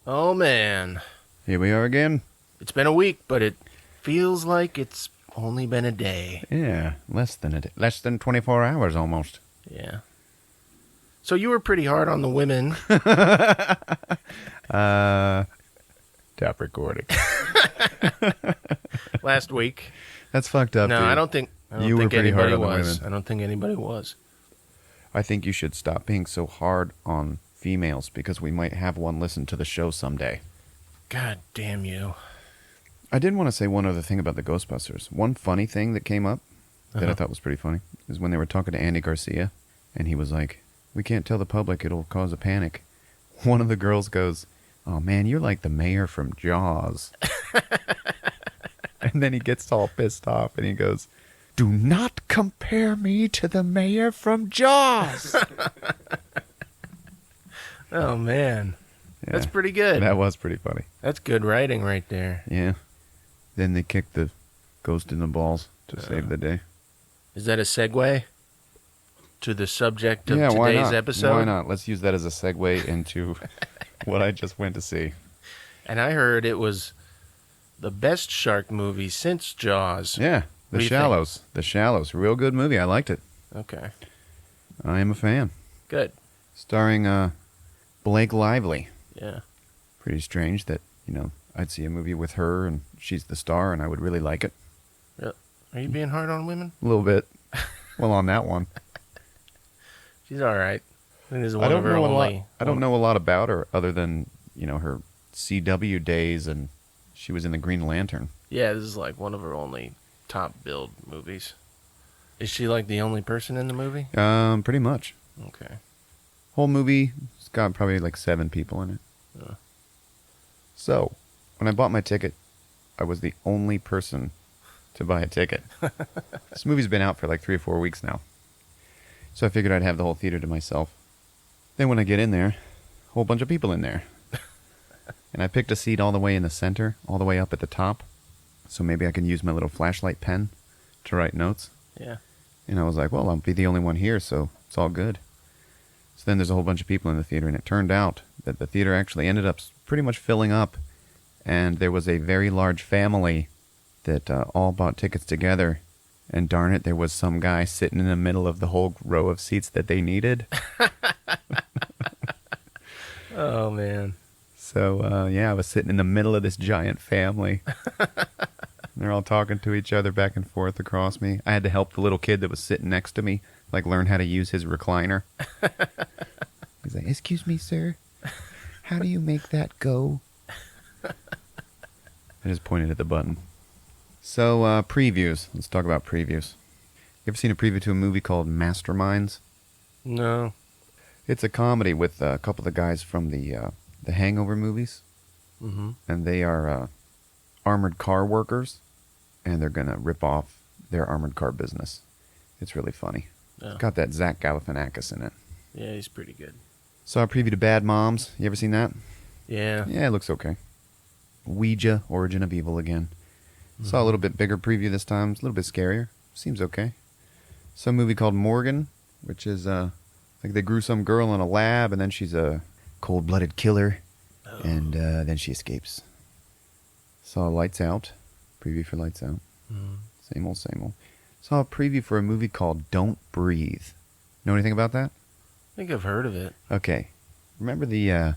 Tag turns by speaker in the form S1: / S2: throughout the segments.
S1: Oh, man.
S2: Here we are again.
S1: It's been a week, but it feels like it's only been a day.
S2: Yeah, less than 24 hours almost.
S1: Yeah. So you were pretty hard on the women.
S2: Top recording.
S1: Last week.
S2: That's fucked up,
S1: No,
S2: dude.
S1: I don't think
S2: You were pretty hard
S1: anybody
S2: on the
S1: was.
S2: women.
S1: I don't think anybody was.
S2: I think you should stop being so hard on females because we might have one listen to the show someday.
S1: God damn you.
S2: I did want to say one other thing about the Ghostbusters. One funny thing that came up that I thought was pretty funny is when they were talking to Andy Garcia, and he was like, "We can't tell the public, it'll cause a panic." One of the girls goes, "Oh man, you're like the mayor from Jaws." And then he gets all pissed off and he goes, "Do not compare me to the mayor from Jaws."
S1: Oh, man.
S2: Yeah,
S1: That's pretty good.
S2: that was pretty funny.
S1: That's good writing right there.
S2: Yeah. Then they kicked the ghost in the balls to save the day.
S1: Is that a segue to the subject of
S2: why
S1: today's
S2: not?
S1: episode?
S2: Why not? Let's use that as a segue into what I just went to see.
S1: And I heard it was the best shark movie since Jaws.
S2: Yeah,
S1: What
S2: The
S1: do you
S2: Shallows. The Shallows. Real good movie. I liked it.
S1: Okay.
S2: I am a fan.
S1: Good.
S2: Starring Blake Lively.
S1: Yeah.
S2: Pretty strange that, I'd see a movie with her and she's the star and I would really like it.
S1: Are you being hard on women?
S2: A little bit. Well, on that one.
S1: She's all right. I think this is
S2: I
S1: one
S2: don't
S1: of her
S2: know a lot.
S1: only.
S2: I don't know a lot about her other than, her CW days and she was in the Green Lantern.
S1: Yeah, this is like one of her only top billed movies. Is she like the only person in the movie?
S2: Pretty much.
S1: Okay.
S2: Whole movie, it's got probably like 7 people in it. So, when I bought my ticket, I was the only person to buy a ticket. This movie's been out for like 3 or 4 weeks now. So I figured I'd have the whole theater to myself. Then when I get in there, a whole bunch of people in there. And I picked a seat all the way in the center, all the way up at the top. So maybe I can use my little flashlight pen to write notes.
S1: Yeah.
S2: And I was like, well, I'll be the only one here, so it's all good. So then there's a whole bunch of people in the theater, and it turned out that the theater actually ended up pretty much filling up, and there was a very large family that all bought tickets together, and darn it, there was some guy sitting in the middle of the whole row of seats that they needed.
S1: Oh, man.
S2: So, I was sitting in the middle of this giant family. They're all talking to each other back and forth across me. I had to help the little kid that was sitting next to me, learn how to use his recliner. He's like, "Excuse me, sir. How do you make that go?" I just pointed at the button. So, previews. Let's talk about previews. You ever seen a preview to a movie called Masterminds?
S1: No.
S2: It's a comedy with a couple of the guys from the Hangover movies.
S1: Mm-hmm.
S2: And they are armored car workers. And they're going to rip off their armored car business. It's really funny.
S1: Oh.
S2: It's got that Zach Galifianakis in it.
S1: Yeah, he's pretty good.
S2: Saw a preview to Bad Moms. You ever seen that?
S1: Yeah.
S2: Yeah, it looks okay. Ouija, Origin of Evil again. Saw a little bit bigger preview this time. It's a little bit scarier. Seems okay. Some movie called Morgan, which is like they grew some girl in a lab, and then she's a cold-blooded killer, and then she escapes. Saw Lights Out. Preview for Lights Out. Same old, same old. Saw a preview for a movie called Don't Breathe. Know anything about that?
S1: I think I've heard of it.
S2: Okay. Remember the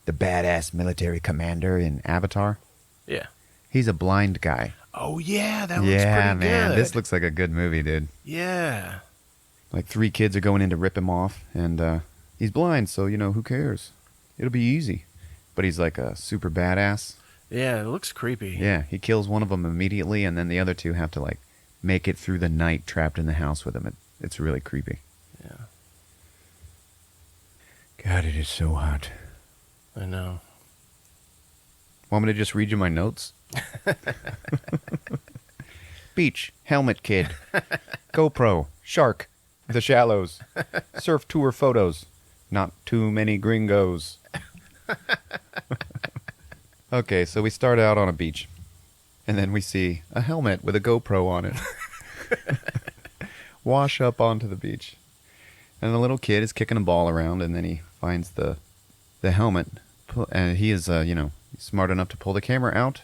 S2: badass military commander in Avatar?
S1: Yeah.
S2: He's a blind guy.
S1: Oh, yeah, that looks
S2: Yeah,
S1: pretty
S2: man.
S1: good.
S2: This looks like a good movie, dude.
S1: Yeah.
S2: Like 3 kids are going in to rip him off, and he's blind, so, who cares? It'll be easy. But he's like a super badass.
S1: Yeah, it looks creepy.
S2: Yeah, he kills one of them immediately, and then the other 2 have to, make it through the night trapped in the house with him. It's really creepy.
S1: Yeah.
S2: God, it is so hot.
S1: I know.
S2: Want me to just read you my notes? Beach, helmet kid, GoPro, shark, The Shallows, surf tour photos, not too many gringos. Okay, so we start out on a beach, and then we see a helmet with a GoPro on it. Wash up onto the beach. And the little kid is kicking a ball around, and then he finds the helmet, And he is, smart enough to pull the camera out,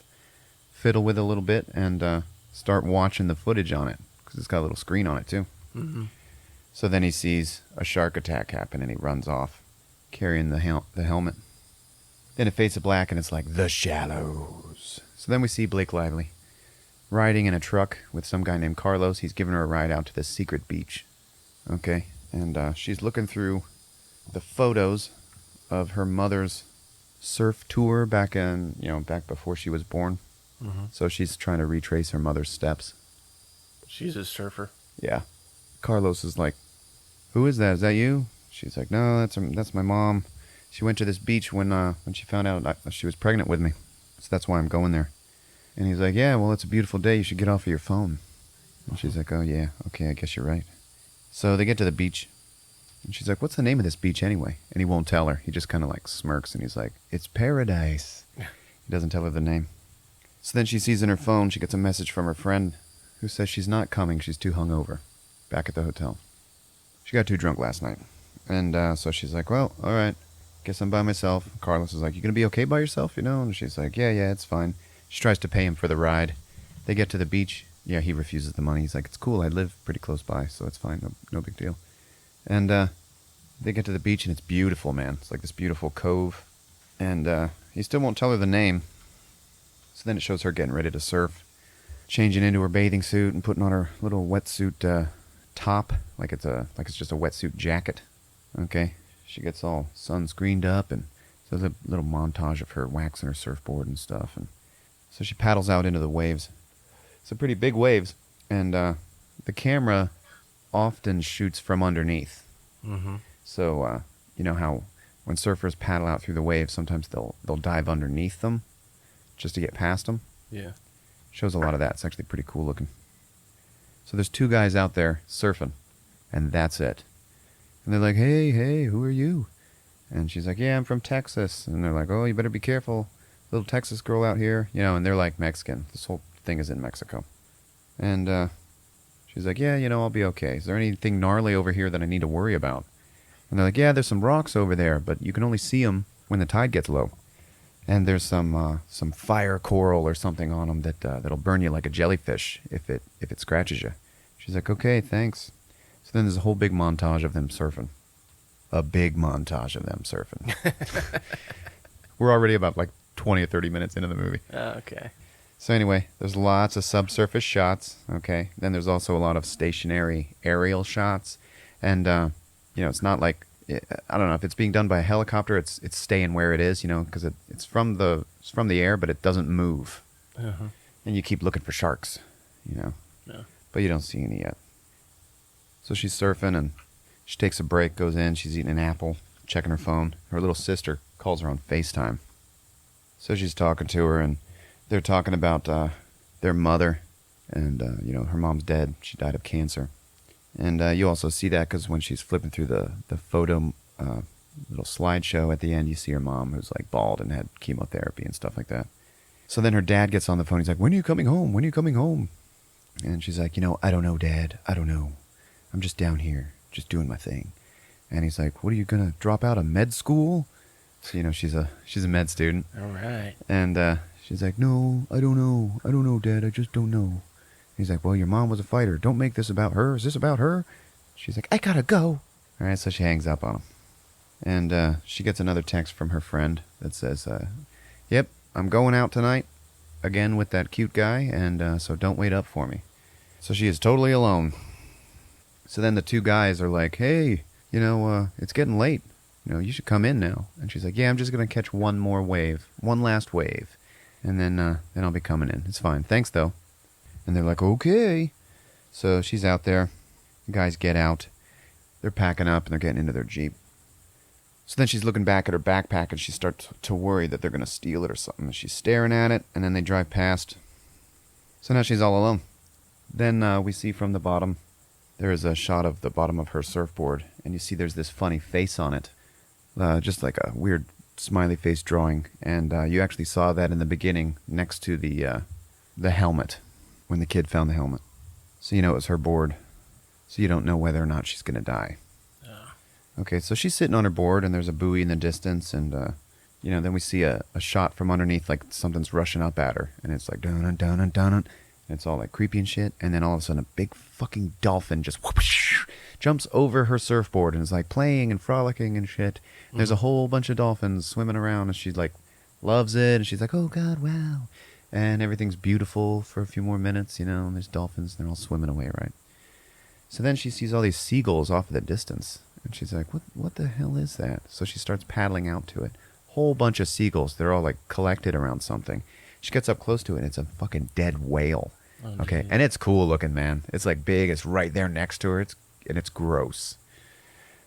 S2: fiddle with it a little bit, and start watching the footage on it because it's got a little screen on it too.
S1: Mm-hmm.
S2: So then he sees a shark attack happen, and he runs off, carrying the helmet. Then it fades to black, and it's like The Shallows. So then we see Blake Lively riding in a truck with some guy named Carlos. He's giving her a ride out to this secret beach. Okay, and she's looking through the photos of her mother's surf tour back before she was born.
S1: Mm-hmm.
S2: So she's trying to retrace her mother's steps.
S1: She's a surfer.
S2: Yeah. Carlos is like, "Who is that? Is that you?" She's like, "No, that's my mom. She went to this beach when she found out she was pregnant with me. So that's why I'm going there." And he's like, "Yeah, well, it's a beautiful day. You should get off of your phone." And she's like, "Oh, yeah. Okay, I guess you're right." So they get to the beach. And she's like, "What's the name of this beach anyway?" And he won't tell her. He just kind of like smirks and he's like, "It's Paradise." He doesn't tell her the name. So then she sees in her phone, she gets a message from her friend who says she's not coming. She's too hungover back at the hotel. She got too drunk last night. And so she's like, "Well, all right. Guess I'm by myself." Carlos is like, "You going to be okay by yourself, And she's like, yeah, it's fine." She tries to pay him for the ride. They get to the beach. Yeah, he refuses the money. He's like, "It's cool. I live pretty close by, so it's fine. No big deal." And they get to the beach, and it's beautiful, man. It's like this beautiful cove. And he still won't tell her the name. So then it shows her getting ready to surf, changing into her bathing suit and putting on her little wetsuit top, like it's just a wetsuit jacket. Okay, she gets all sunscreened up, and so there's a little montage of her waxing her surfboard and stuff. And so she paddles out into the waves. Some pretty big waves, and the camera often shoots from underneath.
S1: Mm-hmm.
S2: So you know how when surfers paddle out through the waves, sometimes they'll dive underneath them just to get past them.
S1: Yeah.
S2: Shows a lot of that. It's actually pretty cool looking. So there's two guys out there surfing, and that's it. And they're like, hey, who are you?" And she's like, "Yeah, I'm from Texas." And they're like, "Oh, you better be careful. Little Texas girl out here." And they're like Mexican. This whole thing is in Mexico. And she's like, "Yeah, I'll be okay. Is there anything gnarly over here that I need to worry about?" And they're like, "Yeah, there's some rocks over there, but you can only see them when the tide gets low. And there's some fire coral or something on them that'll burn you like a jellyfish if it scratches you." She's like, "Okay, thanks." So then there's a whole big montage of them surfing. A big montage of them surfing. We're already about like 20 or 30 minutes into the movie.
S1: Okay.
S2: So anyway, there's lots of subsurface shots. Okay. Then there's also a lot of stationary aerial shots, and it's not like I don't know if it's being done by a helicopter. It's staying where it is, because it's from the air, but it doesn't move.
S1: Uh-huh.
S2: And you keep looking for sharks,
S1: Yeah.
S2: but you don't see any yet. So she's surfing, and she takes a break, goes in, she's eating an apple, checking her phone. Her little sister calls her on FaceTime. So she's talking to her, and they're talking about their mother, and her mom's dead. She died of cancer. And you also see that because when she's flipping through the photo little slideshow at the end, you see her mom who's like bald and had chemotherapy and stuff like that. So then her dad gets on the phone. He's like, "When are you coming home? When are you coming home?" And she's like, "I don't know, Dad. I don't know. I'm just down here, just doing my thing." And he's like, "What, are you going to drop out of med school?" So, she's a med student.
S1: All right.
S2: And she's like, "No, I don't know. I don't know, Dad. I just don't know." He's like, "Well, your mom was a fighter. Don't make this about her. Is this about her?" She's like, "I gotta go." All right, so she hangs up on him. And she gets another text from her friend that says, "Yep, I'm going out tonight again with that cute guy, and so don't wait up for me." So she is totally alone. So then the two guys are like, "Hey, it's getting late. You should come in now." And she's like, "Yeah, I'm just going to catch one last wave. And then I'll be coming in. It's fine. Thanks, though." And they're like, "Okay." So she's out there. The guys get out. They're packing up, and they're getting into their Jeep. So then she's looking back at her backpack, and she starts to worry that they're going to steal it or something. She's staring at it, and then they drive past. So now she's all alone. Then we see from the bottom, there is a shot of the bottom of her surfboard, and you see there's this funny face on it. Just like a weird smiley face drawing. And you actually saw that in the beginning next to the helmet, when the kid found the helmet. So it was her board. So you don't know whether or not she's going to die. Okay, so she's sitting on her board, and there's a buoy in the distance, and, then we see a shot from underneath, like something's rushing up at her, and it's like dun dun dun dun, and it's all like creepy and shit. And then all of a sudden, a big fucking dolphin just whoosh, jumps over her surfboard and is like playing and frolicking and shit. And there's a whole bunch of dolphins swimming around, and she's like loves it, and she's like, oh god, wow, and everything's beautiful for a few more minutes, and there's dolphins, and they're all swimming away, right? So then she sees all these seagulls off in the distance, and she's like, what the hell is that? So she starts paddling out to it. Whole bunch of seagulls. They're all like collected around something. She gets up close to it, and it's a fucking dead whale.
S1: Oh,
S2: Okay,
S1: geez.
S2: and it's cool looking, man. It's like big. It's right there next to her. It's gross.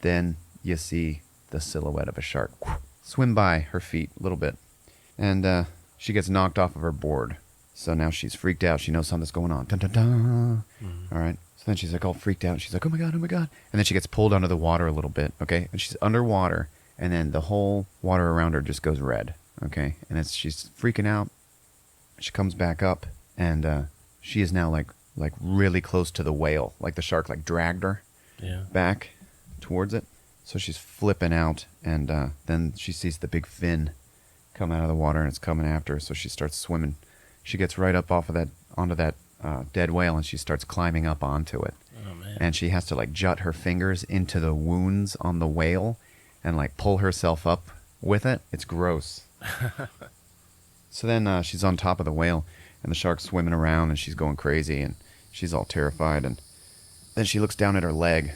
S2: Then you see the silhouette of a shark swim by her feet a little bit, and she gets knocked off of her board. So now she's freaked out. She knows something's going on. Dun, dun, dun. All right. So then she's like all freaked out. She's like, oh my god, oh my god. And then she gets pulled under the water a little bit. Okay, and she's underwater. And then the whole water around her just goes red, okay? And she's freaking out. She comes back up, and she is now like really close to the whale. Like the shark like dragged her back towards it. So she's flipping out, and then she sees the big fin come out of the water, and it's coming after her. So she starts swimming. She gets right up onto that dead whale, and she starts climbing up onto it.
S1: Oh, man.
S2: And she has to like jut her fingers into the wounds on the whale and like pull herself up with it. It's gross. So then she's on top of the whale, and the shark's swimming around, and she's going crazy, and she's all terrified. And then she looks down at her leg,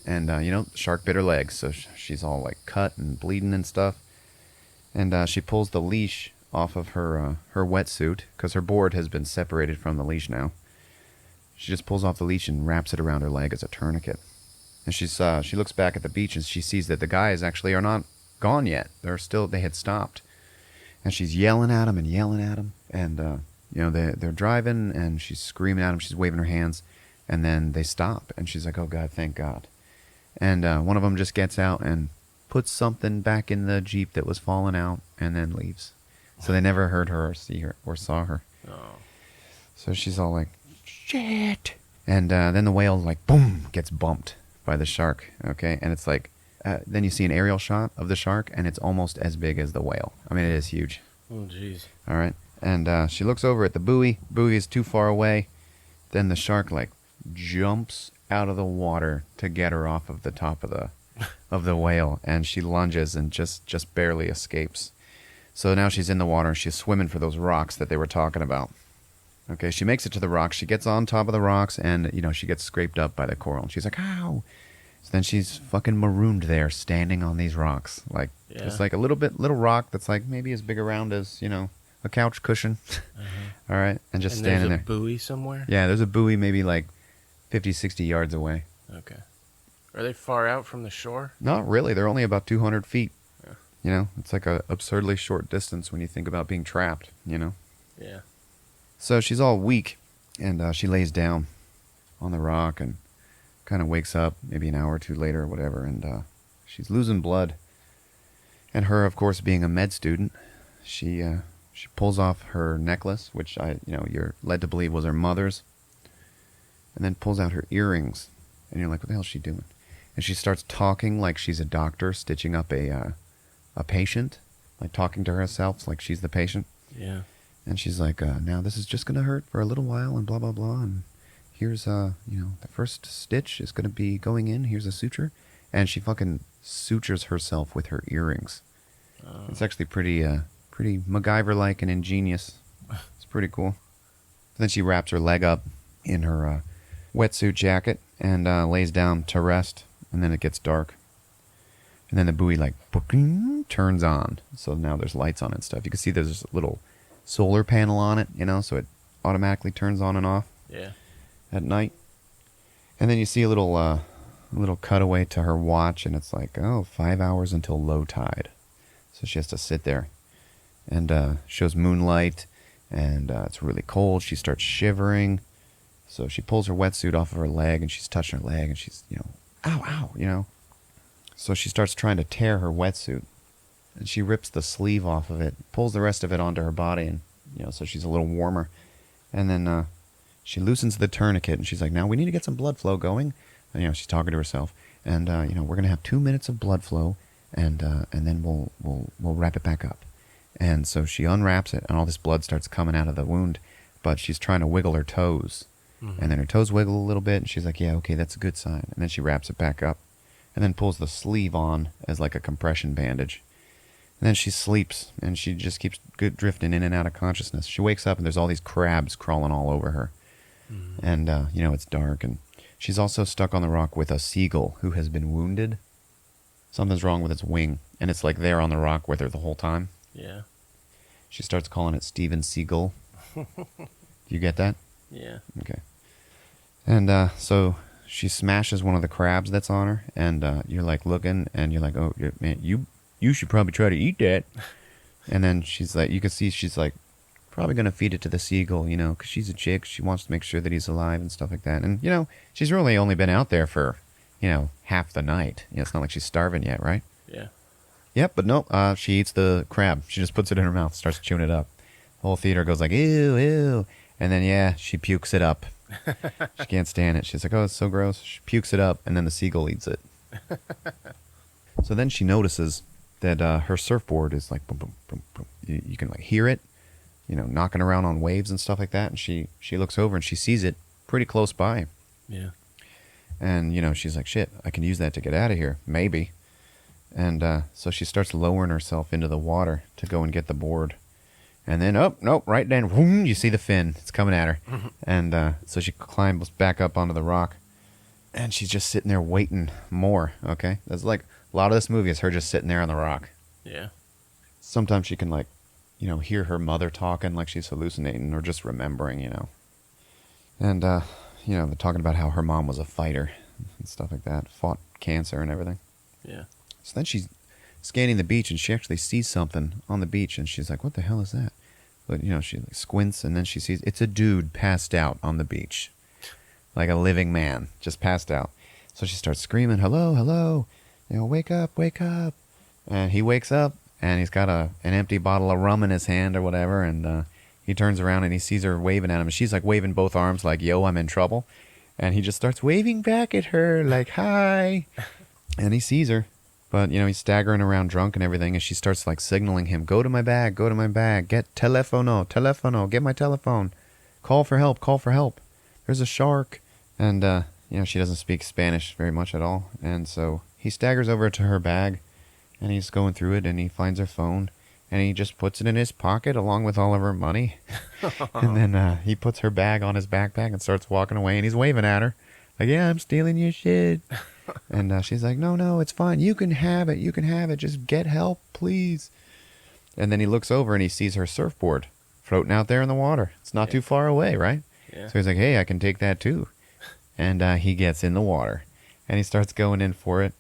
S2: and the shark bit her leg, so she's all like cut and bleeding and stuff. And she pulls the leash off of her wetsuit, because her board has been separated from the leash now. She just pulls off the leash and wraps it around her leg as a tourniquet. And she looks back at the beach, and she sees that the guys actually are not gone yet. They had stopped. And she's yelling at them, and they're driving, and she's screaming at them. She's waving her hands, and then they stop, and she's like, "Oh God, thank God!" And one of them just gets out and puts something back in the Jeep that was falling out, and then leaves. So they never heard her or see her or saw her.
S1: Oh.
S2: So she's all like, "Shit!" And then the whale like boom gets bumped by the shark. Okay, and it's like. Then you see an aerial shot of the shark, and it's almost as big as the whale. I mean, it is huge.
S1: Oh, jeez.
S2: All right. And she looks over at the buoy. Buoy is too far away. Then the shark, like, jumps out of the water to get her off of the top of the whale. And she lunges and just barely escapes. So now she's in the water, and she's swimming for those rocks that they were talking about. Okay, she makes it to the rocks. She gets on top of the rocks, and, she gets scraped up by the coral. And she's like, ow! So then she's fucking marooned there, standing on these rocks, like just like a little rock that's like maybe as big around as a couch cushion. All right, and just standing there.
S1: There's a buoy somewhere.
S2: Yeah, there's a buoy maybe like 50, 60 yards away.
S1: Okay. Are they far out from the shore?
S2: Not really. They're only about 200 feet.
S1: Yeah.
S2: It's like a absurdly short distance when you think about being trapped.
S1: Yeah.
S2: So she's all weak, and she lays down on the rock and kind of wakes up maybe an hour or two later or whatever, and she's losing blood. And her, of course, being a med student, she pulls off her necklace, which you're led to believe was her mother's, and then pulls out her earrings, and you're like, what the hell is she doing? And she starts talking like she's a doctor stitching up a patient, like talking to herself like she's the patient.
S1: Yeah.
S2: And she's like, now this is just gonna hurt for a little while, and blah blah blah, and here's the first stitch is going to be going in. Here's a suture. And she fucking sutures herself with her earrings. Oh. It's actually pretty MacGyver-like and ingenious. It's pretty cool. Then she wraps her leg up in her wetsuit jacket and lays down to rest. And then it gets dark. And then the buoy like turns on. So now there's lights on and stuff. You can see there's a little solar panel on it, so it automatically turns on and off.
S1: Yeah.
S2: At night. And then you see a little cutaway to her watch, and it's like, 5 hours until low tide. So she has to sit there. And shows moonlight, and it's really cold. She starts shivering. So she pulls her wetsuit off of her leg, and she's touching her leg, and she's, ow. So she starts trying to tear her wetsuit. And she rips the sleeve off of it, pulls the rest of it onto her body, and, so she's a little warmer. And then, she loosens the tourniquet, and she's like, now we need to get some blood flow going. And, she's talking to herself. And, we're going to have 2 minutes of blood flow. and then we'll wrap it back up. And so she unwraps it, and all this blood starts coming out of the wound, but she's trying to wiggle her toes. And then her toes wiggle a little bit, and she's like, yeah, okay, that's a good sign. And then she wraps it back up, and then pulls the sleeve on as like a compression bandage. And then she sleeps, and she just keeps drifting in and out of consciousness. She wakes up, and there's all these crabs crawling all over her. And, it's dark, and she's also stuck on the rock with a seagull who has been wounded. Something's wrong with its wing, and it's like there on the rock with her the whole time.
S1: Yeah.
S2: She starts calling it Steven Seagull. Do you get that?
S1: Yeah.
S2: Okay. And so she smashes one of the crabs that's on her, and you're like looking, and you're like, oh, man, you should probably try to eat that. And then she's like, you can see she's like, probably going to feed it to the seagull, because she's a chick. She wants to make sure that he's alive and stuff like that. And, she's really only been out there for, half the night. It's not like she's starving yet, right?
S1: Yeah.
S2: Yep, but no, she eats the crab. She just puts it in her mouth, starts chewing it up. The whole theater goes like, ew, ew. And then, she pukes it up. She can't stand it. She's like, oh, it's so gross. She pukes it up, and then the seagull eats it. So then she notices that her surfboard is like, boom, boom, boom, boom. You can like hear it, knocking around on waves and stuff like that. And she looks over and she sees it pretty close by.
S1: Yeah.
S2: And, she's like, shit, I can use that to get out of here. Maybe. And so she starts lowering herself into the water to go and get the board. And then, oh, nope, right then, whoom, you see the fin. It's coming at her. And so she climbs back up onto the rock. And she's just sitting there waiting more, okay? That's like, a lot of this movie is her just sitting there on the rock.
S1: Yeah.
S2: Sometimes she can, like, hear her mother talking like she's hallucinating or just remembering, And, they're talking about how her mom was a fighter and stuff like that, fought cancer and everything.
S1: Yeah.
S2: So then she's scanning the beach, and she actually sees something on the beach, and she's like, what the hell is that? But, she like squints, and then she sees it's a dude passed out on the beach. Like a living man, just passed out. So she starts screaming, hello, hello, wake up, wake up. And he wakes up, and he's got an empty bottle of rum in his hand or whatever, and he turns around, and he sees her waving at him, and she's like waving both arms like, yo, I'm in trouble. And he just starts waving back at her like, hi. And he sees her. But, he's staggering around drunk and everything, and she starts, like, signaling him, go to my bag, get telefono, get my telephone. Call for help. There's a shark. And, she doesn't speak Spanish very much at all. And so he staggers over to her bag, and he's going through it, and he finds her phone, and he just puts it in his pocket along with all of her money. And then he puts her bag on his backpack and starts walking away, and he's waving at her. Like, yeah, I'm stealing your shit. And she's like, no, it's fine. You can have it. Just get help, please. And then he looks over and he sees her surfboard floating out there in the water. It's not too far away, right?
S1: Yeah.
S2: So he's like, hey, I can take that too. And he gets in the water. And he starts going in for it.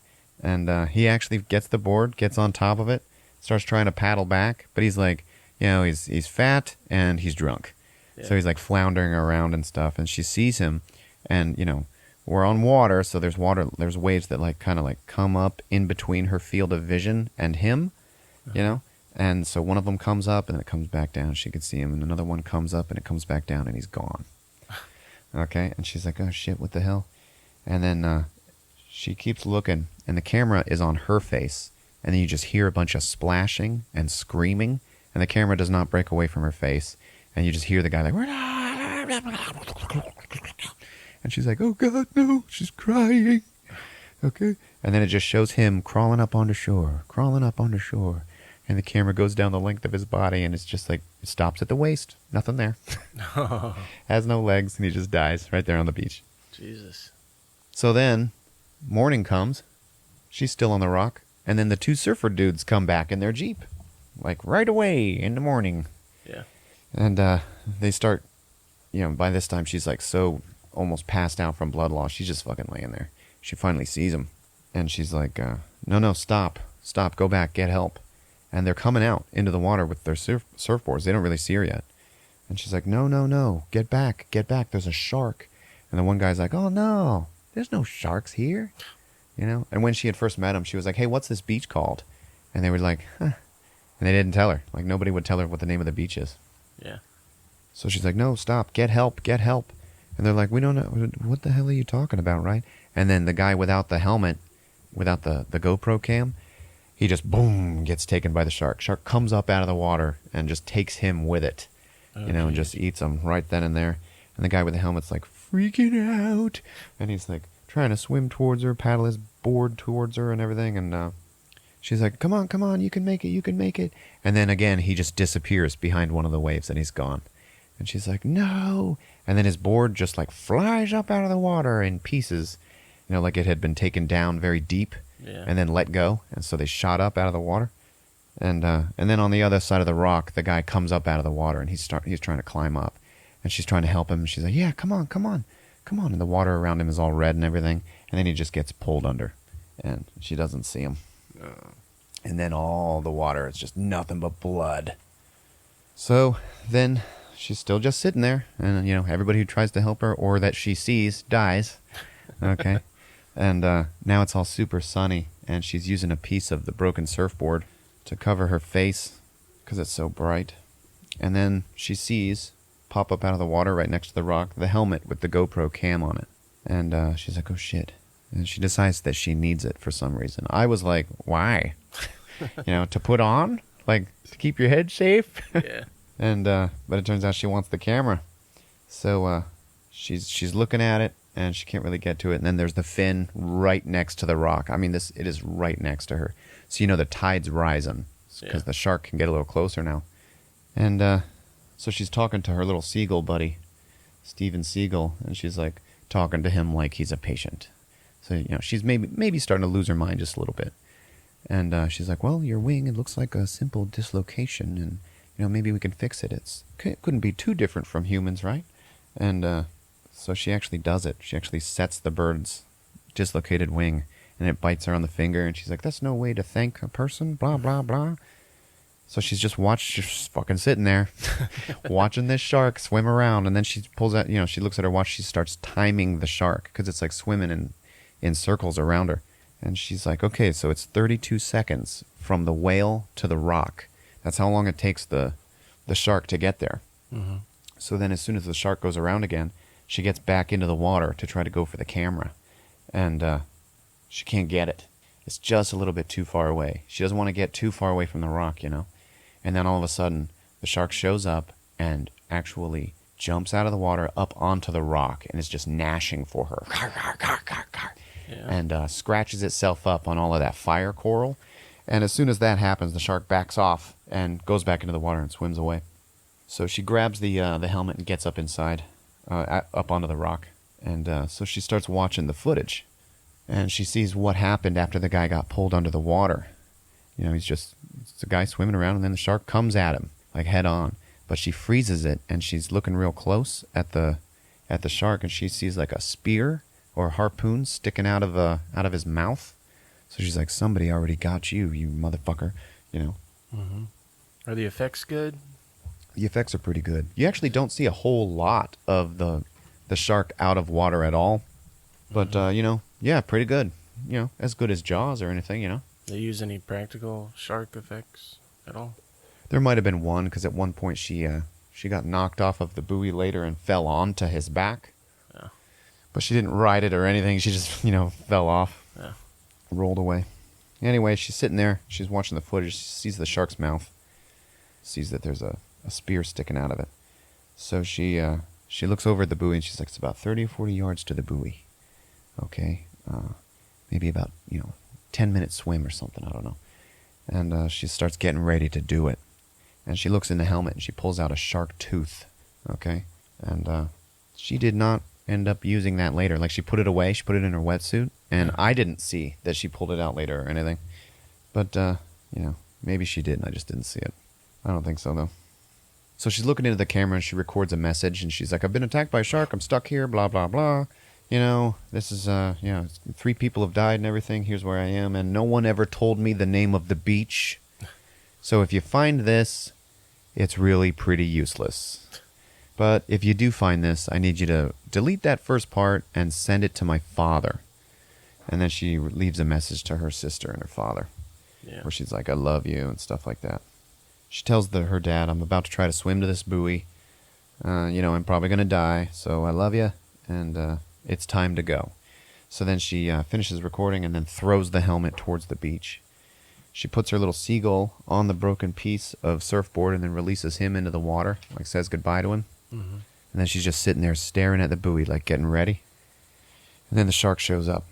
S2: And he actually gets the board, gets on top of it, starts trying to paddle back. But he's like, he's fat and he's drunk. Yeah. So he's like floundering around and stuff. And she sees him and, we're on water, so there's waves that like kind of like come up in between her field of vision and him, and so one of them comes up and it comes back down. She can see him, and another one comes up and it comes back down, and he's gone. Okay, and she's like, oh shit, what the hell? And then she keeps looking, and the camera is on her face, and then you just hear a bunch of splashing and screaming, and the camera does not break away from her face, and you just hear the guy like, and she's like, oh, God, no, she's crying. Okay. And then it just shows him crawling up onto shore. And the camera goes down the length of his body, and it's just like, it stops at the waist. Nothing there. Has no legs, and he just dies right there on the beach.
S1: Jesus.
S2: So then, morning comes. She's still on the rock. And then the two surfer dudes come back in their Jeep. Like, right away in the morning.
S1: Yeah. And
S2: they start, by this time, she's like so almost passed out from blood loss. She's just fucking laying there. She finally sees him, and she's like, no, stop, go back, get help. And they're coming out into the water with their surfboards. They don't really see her yet. And she's like, no, get back, there's a shark. And the one guy's like, oh no, there's no sharks here. And when she had first met him, she was like, hey, what's this beach called? And they were like, huh. And they didn't tell her. Like, nobody would tell her what the name of the beach is.
S1: Yeah.
S2: So she's like, no, stop, get help. And they're like, we don't know. What the hell are you talking about, right? And then the guy without the helmet, without the GoPro cam, he just, boom, gets taken by the shark. Shark comes up out of the water and just takes him with it, and just eats him right then and there. And the guy with the helmet's like freaking out, and he's like trying to swim towards her, paddle his board towards her and everything, and she's like, come on, you can make it, you can make it. And then again, he just disappears behind one of the waves and he's gone. And she's like, no. And then his board just like flies up out of the water in pieces, like it had been taken down very deep and then let go. And so they shot up out of the water. And then on the other side of the rock, the guy comes up out of the water and he's trying to climb up. And she's trying to help him. And she's like, yeah, come on. And the water around him is all red and everything. And then he just gets pulled under and she doesn't see him. And then all the water is just nothing but blood. So then she's still just sitting there. And, everybody who tries to help her or that she sees dies. Okay. And now it's all super sunny. And she's using a piece of the broken surfboard to cover her face because it's so bright. And then she sees pop up out of the water right next to the rock the helmet with the GoPro cam on it. And she's like, oh, shit. And she decides that she needs it for some reason. I was like, why? To put on? Like, to keep your head safe?
S1: Yeah.
S2: And but it turns out she wants the camera. So she's looking at it, and she can't really get to it. And then there's the fin right next to the rock. I mean, it is right next to her. So, the tide's rising because the shark can get a little closer now. And so she's talking to her little seagull buddy, Steven Seagull, and she's like talking to him like he's a patient. So, she's maybe starting to lose her mind just a little bit. And she's like, well, your wing, it looks like a simple dislocation, and, maybe we can fix it. It couldn't be too different from humans, right? And so she actually does it. She actually sets the bird's dislocated wing, and it bites her on the finger, and she's like, that's no way to thank a person, blah, blah, blah. So she's just fucking sitting there, watching this shark swim around, and then she pulls out, she looks at her watch, she starts timing the shark, because it's like swimming in circles around her. And she's like, okay, so it's 32 seconds from the whale to the rock. That's how long it takes the shark to get there.
S1: Mm-hmm.
S2: So then as soon as the shark goes around again, she gets back into the water to try to go for the camera. And she can't get it. It's just a little bit too far away. She doesn't want to get too far away from the rock, And then all of a sudden, the shark shows up and actually jumps out of the water up onto the rock and is just gnashing for her.
S1: Yeah.
S2: And scratches itself up on all of that fire coral. And as soon as that happens, the shark backs off and goes back into the water and swims away. So she grabs the helmet and gets up inside, up onto the rock. And so she starts watching the footage. And she sees what happened after the guy got pulled under the water. It's a guy swimming around, and then the shark comes at him, like head on. But she freezes it, and she's looking real close at the shark, and she sees like a spear or a harpoon sticking out of his mouth. So she's like, somebody already got you, you motherfucker,
S1: Mm-hmm. Are the effects good?
S2: The effects are pretty good. You actually don't see a whole lot of the shark out of water at all. But, yeah, pretty good. As good as Jaws or anything,
S1: They use any practical shark effects at all?
S2: There might have been one, because at one point she got knocked off of the buoy later and fell onto his back.
S1: Yeah.
S2: But she didn't ride it or anything. She just, fell off.
S1: Yeah.
S2: Rolled away. Anyway, she's sitting there. She's watching the footage. She sees the shark's mouth. Sees that there's a spear sticking out of it. So she looks over at the buoy and she's like, it's about 30 or 40 yards to the buoy. Okay. Maybe about, 10-minute swim or something. I don't know. And she starts getting ready to do it. And she looks in the helmet and she pulls out a shark tooth. Okay. And she did not end up using that later. Like, she put it away. She put it in her wetsuit. And I didn't see that she pulled it out later or anything. But, maybe she did and I just didn't see it. I don't think so, though. So she's looking into the camera and she records a message. And she's like, I've been attacked by a shark. I'm stuck here, blah, blah, blah. This is, 3 people have died and everything. Here's where I am. And no one ever told me the name of the beach. So if you find this, it's really pretty useless. But if you do find this, I need you to delete that first part and send it to my father. And then she leaves a message to her sister and her father.
S1: Yeah.
S2: Where she's like, I love you and stuff like that. She tells her dad, I'm about to try to swim to this buoy. I'm probably going to die. So I love you. And it's time to go. So then she finishes recording and then throws the helmet towards the beach. she puts her little seagull on the broken piece of surfboard and then releases him into the water, like says goodbye to him.
S1: Mm-hmm.
S2: And then she's just sitting there staring at the buoy, like getting ready. And then the shark shows up.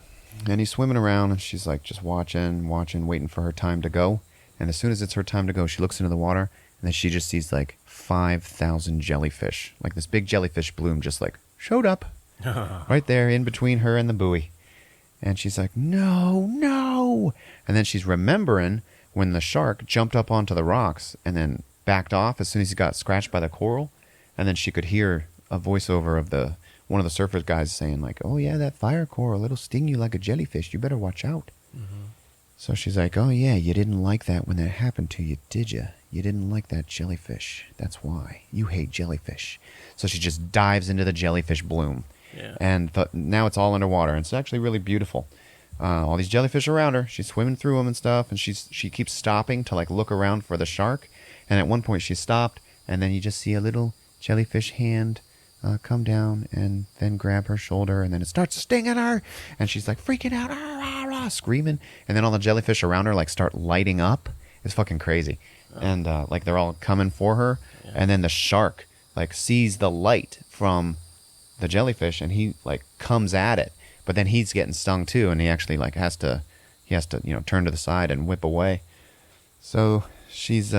S2: And he's swimming around, and she's like just watching, waiting for her time to go. And as soon as it's her time to go, she looks into the water, and then she just sees like 5,000 jellyfish. Like this big jellyfish bloom just like showed up right there in between her and the buoy. And she's like, no, no. And then she's remembering when the shark jumped up onto the rocks and then backed off as soon as he got scratched by the coral. And then she could hear a voiceover of one of the surfers guys saying like, oh yeah, that fire coral, it'll sting you like a jellyfish. You better watch out.
S1: Mm-hmm.
S2: So she's like, oh yeah, you didn't like that when that happened to you, did you? You didn't like that jellyfish. That's why. You hate jellyfish. So she just dives into the jellyfish bloom.
S1: Yeah.
S2: And now it's all underwater. And it's actually really beautiful. All these jellyfish around her. She's swimming through them and stuff. And she keeps stopping to like look around for the shark. And at one point she stopped. And then you just see a little jellyfish hand come down and then grab her shoulder. And then it starts stinging her. And she's like freaking out, ah, ah, ah, screaming. And then all the jellyfish around her like start lighting up. It's fucking crazy. And like they're all coming for her. Yeah. And then the shark like sees the light from the jellyfish and he like comes at it, but then he's getting stung too, and he actually like has to turn to the side and whip away. So she's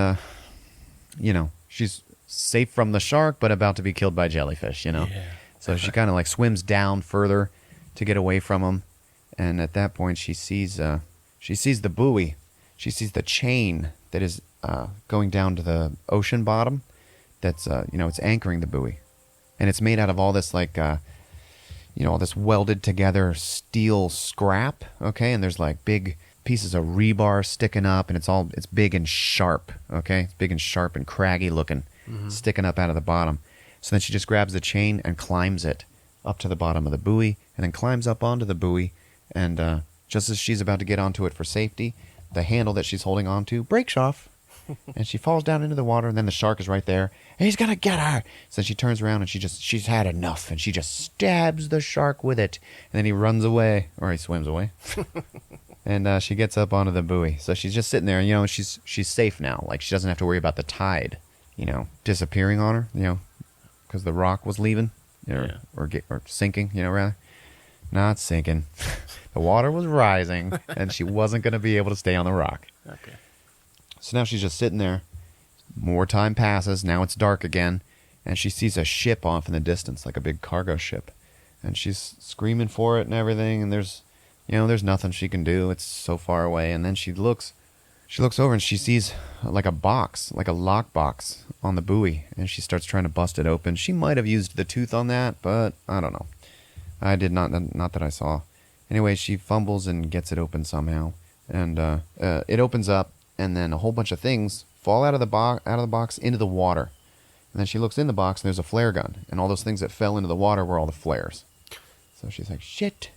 S2: she's safe from the shark but about to be killed by jellyfish. Yeah. So she kind of like swims down further to get away from him, and at that point she sees the buoy. She sees the chain that is going down to the ocean bottom. That's it's anchoring the buoy. And it's made out of all this like, all this welded together steel scrap, okay? And there's like big pieces of rebar sticking up, and it's big and sharp, okay? It's big and sharp and craggy looking, sticking up out of the bottom. So then she just grabs the chain and climbs it up to the bottom of the buoy, and then climbs up onto the buoy, and just as she's about to get onto it for safety, the handle that she's holding onto breaks off. And she falls down into the water, and then the shark is right there, and he's gonna get her. So she turns around, and she's had enough, and she just stabs the shark with it, and then he runs away, or he swims away, and she gets up onto the buoy. So she's just sitting there, and she's safe now. Like she doesn't have to worry about the tide, disappearing on her, because the rock was leaving, or sinking, rather. Not sinking. The water was rising, and she wasn't gonna be able to stay on the rock.
S1: Okay.
S2: So now she's just sitting there. More time passes. Now it's dark again. And she sees a ship off in the distance, like a big cargo ship. And she's screaming for it and everything. And there's nothing she can do. It's so far away. And then she looks over and she sees like a box, like a lock box on the buoy. And she starts trying to bust it open. She might have used the tooth on that, but I don't know. I did not that I saw. Anyway, she fumbles and gets it open somehow. And it opens up. And then a whole bunch of things fall out of the box into the water. And then she looks in the box, and there's a flare gun. And all those things that fell into the water were all the flares. So she's like, shit.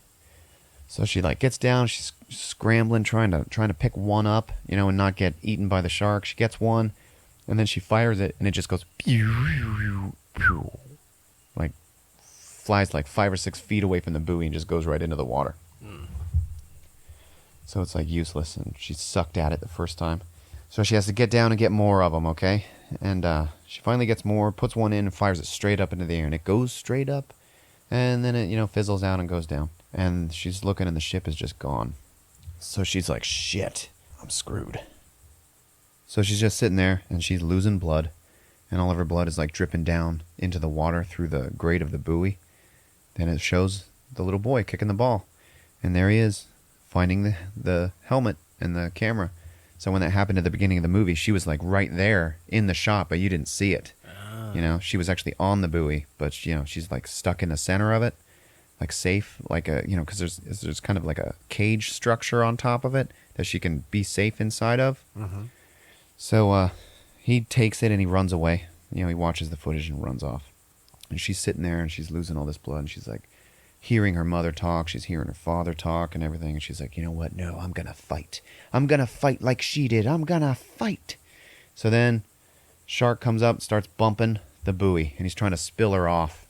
S2: So she like gets down, she's scrambling, trying to pick one up, and not get eaten by the shark. She gets one, and then she fires it, and it just goes pew, pew, like flies like 5 or 6 feet away from the buoy and just goes right into the water. So it's like useless, and she sucked at it the first time. So she has to get down and get more of them, okay? And she finally gets more, puts one in, and fires it straight up into the air. And it goes straight up, and then it, fizzles out and goes down. And she's looking, and the ship is just gone. So she's like, shit, I'm screwed. So she's just sitting there, and she's losing blood. And all of her blood is like dripping down into the water through the grate of the buoy. Then it shows the little boy kicking the ball. And there he is, finding the helmet and the camera. So when that happened at the beginning of the movie, she was like right there in the shot, but you didn't see it. She was actually on the buoy, but she's like stuck in the center of it, like safe, like because there's kind of like a cage structure on top of it that she can be safe inside of.
S1: Mm-hmm.
S2: So he takes it and he runs away. He watches the footage and runs off. And she's sitting there and she's losing all this blood, and she's like, hearing her mother talk, she's hearing her father talk and everything, and she's like, you know what, no, I'm gonna fight. I'm gonna fight like she did. I'm gonna fight. So then shark comes up, starts bumping the buoy, and he's trying to spill her off,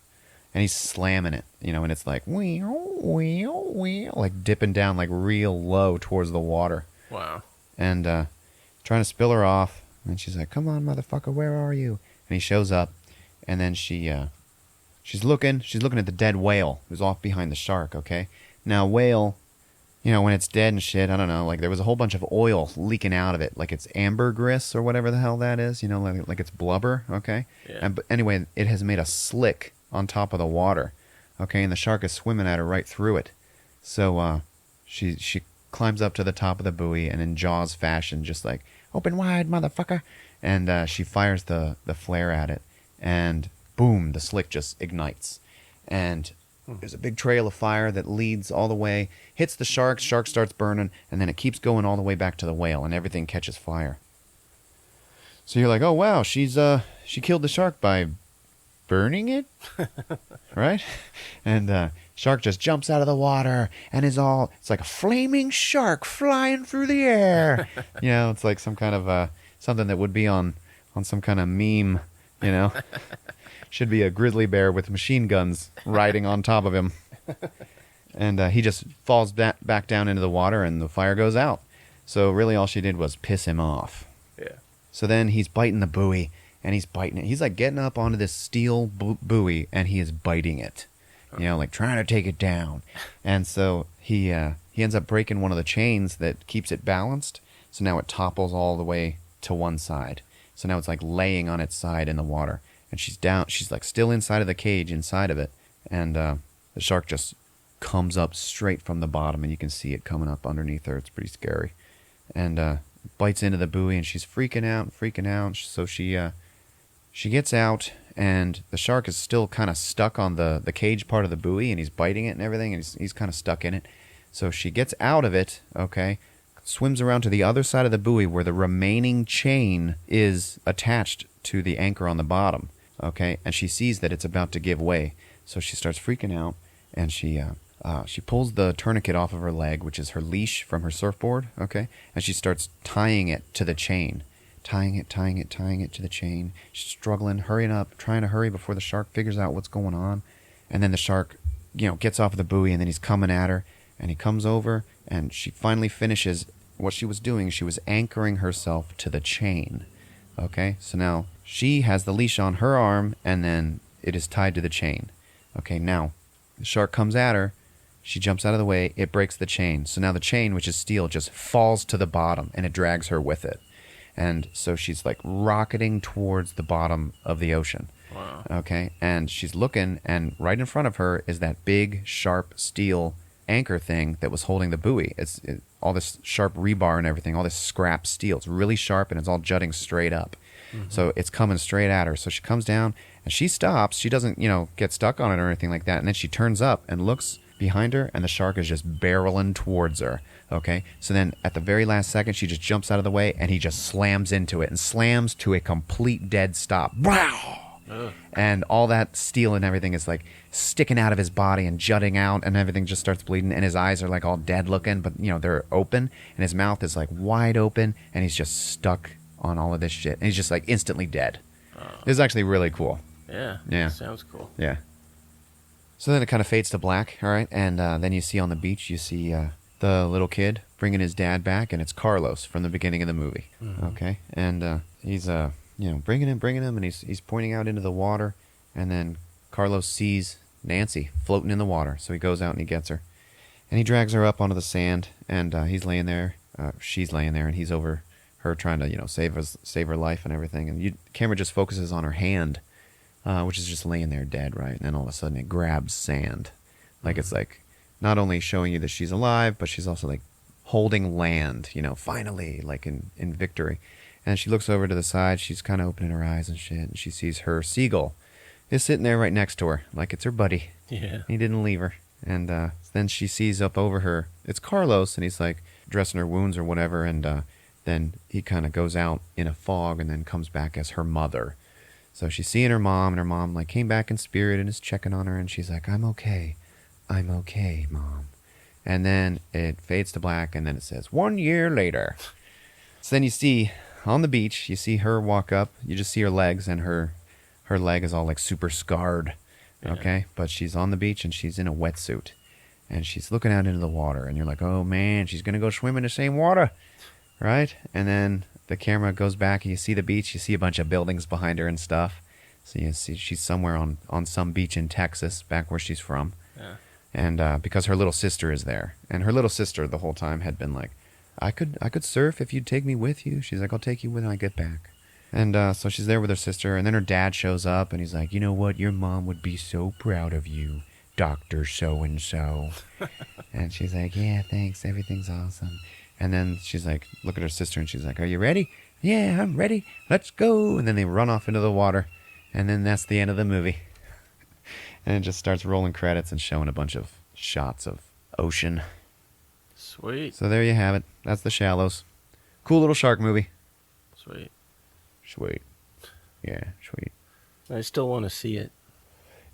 S2: and he's slamming it, and it's like like dipping down like real low towards the water.
S1: Wow.
S2: and trying to spill her off. And she's like, "Come on, motherfucker, where are you?" And he shows up, and then she's looking at the dead whale who's off behind the shark. Okay, now whale, when it's dead and shit, I don't know, like there was a whole bunch of oil leaking out of it, like it's ambergris or whatever the hell that is, like it's blubber. Okay,
S1: Yeah.
S2: but anyway, it has made a slick on top of the water. Okay, and the shark is swimming at her right through it. So she climbs up to the top of the buoy and in Jaws fashion, just like, "Open wide, motherfucker!" And she fires the flare at it, and boom, the slick just ignites, and there's a big trail of fire that leads all the way, hits the shark starts burning, and then it keeps going all the way back to the whale, and everything catches fire. So you're like, "Oh wow, she killed the shark by burning it," right? And shark just jumps out of the water and it's like a flaming shark flying through the air. It's like some kind of something that would be on some kind of meme. Should be a grizzly bear with machine guns riding on top of him. And he just falls back down into the water and the fire goes out. So really all she did was piss him off.
S1: Yeah.
S2: So then he's biting the buoy, and he's biting it. He's like getting up onto this steel buoy, and he is biting it, like trying to take it down. And so he ends up breaking one of the chains that keeps it balanced. So now it topples all the way to one side. So now it's like laying on its side in the water, and she's down. She's like still inside of the cage, inside of it, and the shark just comes up straight from the bottom, and you can see it coming up underneath her. It's pretty scary, and bites into the buoy, and she's freaking out. So she gets out, and the shark is still kind of stuck on the cage part of the buoy, and he's biting it and everything, and he's kind of stuck in it. So she gets out of it, okay, swims around to the other side of the buoy where the remaining chain is attached to the anchor on the bottom, okay, and she sees that it's about to give way. So she starts freaking out, and she pulls the tourniquet off of her leg, which is her leash from her surfboard, okay, and she starts tying it to the chain. Tying it to the chain. She's struggling, hurrying up, trying to hurry before the shark figures out what's going on. And then the shark, gets off of the buoy, and then he's coming at her, and he comes over, and she finally finishes what she was doing. She was anchoring herself to the chain. Okay, so now she has the leash on her arm, and then it is tied to the chain. Okay, now the shark comes at her. She jumps out of the way. It breaks the chain. So now the chain, which is steel, just falls to the bottom, and it drags her with it. And so she's like rocketing towards the bottom of the ocean.
S1: Wow.
S2: Okay, and she's looking, and right in front of her is that big, sharp steel anchor thing that was holding the buoy. It's all this sharp rebar and everything, all this scrap steel. It's really sharp, and it's all jutting straight up. Mm-hmm. So it's coming straight at her. So she comes down, and she stops. She doesn't, get stuck on it or anything like that. And then she turns up and looks behind her, and the shark is just barreling towards her. Okay, so then at the very last second, she just jumps out of the way, and he just slams into it and slams to a complete dead stop. Wow! And all that steel and everything is like sticking out of his body and jutting out, and everything just starts bleeding, and his eyes are like all dead looking, but they're open, and his mouth is like wide open, and he's just stuck on all of this shit, and he's just like instantly dead. This is actually really cool.
S1: Yeah. Sounds cool.
S2: Yeah. So then it kind of fades to black, all right, and then you see on the beach, you see the little kid bringing his dad back, and it's Carlos from the beginning of the movie. Mm-hmm. Okay, and he's bringing him, and he's pointing out into the water, and then Carlos sees Nancy floating in the water, so he goes out and he gets her, and he drags her up onto the sand, and he's laying there, she's laying there, and he's over her trying to save her life and everything, and the camera just focuses on her hand, which is just laying there dead, right, and then all of a sudden it grabs sand, like it's like not only showing you that she's alive, but she's also like holding land, finally, like in victory. And she looks over to the side. She's kind of opening her eyes and shit, and she sees her seagull is sitting there right next to her, like it's her buddy.
S1: Yeah.
S2: He didn't leave her. And then she sees up over her, it's Carlos, and he's like dressing her wounds or whatever, and then he kind of goes out in a fog and then comes back as her mother. So she's seeing her mom, and her mom like came back in spirit and is checking on her, and she's like, I'm okay, Mom. And then it fades to black, and then it says 1 year later. So then you see on the beach, you see her walk up. You just see her legs, and her leg is all like super scarred. Yeah. Okay, but she's on the beach, and she's in a wetsuit, and she's looking out into the water, and you're like, oh man, she's gonna go swim in the same water. right? And then the camera goes back and you see the beach. You see a bunch of buildings behind her and stuff. So you see she's somewhere on some beach in Texas, back where she's from.
S1: Yeah.
S2: And because her little sister is there. And her little sister the whole time had been like, I could surf if you'd take me with you. She's like, I'll take you when I get back. And so she's there with her sister. And then her dad shows up and he's like, you know what? Your mom would be so proud of you, Dr. So-and-so. And she's like, yeah, thanks. Everything's awesome. And then she's like, look at her sister and she's like, are you ready? Yeah, I'm ready. Let's go. And then they run off into the water. And then that's the end of the movie. And it just starts rolling credits and showing a bunch of shots of ocean.
S1: Sweet.
S2: So there you have it. That's The Shallows. Cool little shark movie.
S1: Sweet.
S2: Sweet. Yeah, sweet.
S1: I still want to see it.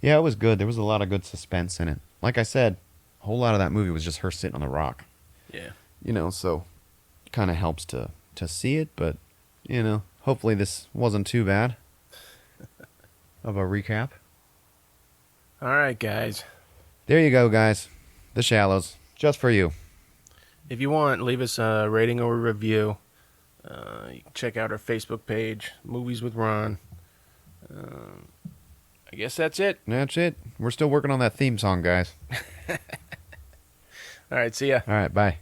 S2: Yeah, it was good. There was a lot of good suspense in it. Like I said, a whole lot of that movie was just her sitting on the rock.
S1: Yeah.
S2: You know, so kind of helps to see it, but, you know, hopefully this wasn't too bad of a recap.
S1: All right, guys.
S2: There you go, guys. The Shallows. Just for you.
S1: If you want, leave us a rating or a review. You can check out our Facebook page, Movies with Ron. I guess that's it.
S2: That's it. We're still working on that theme song, guys.
S1: All right, see ya.
S2: All right, bye.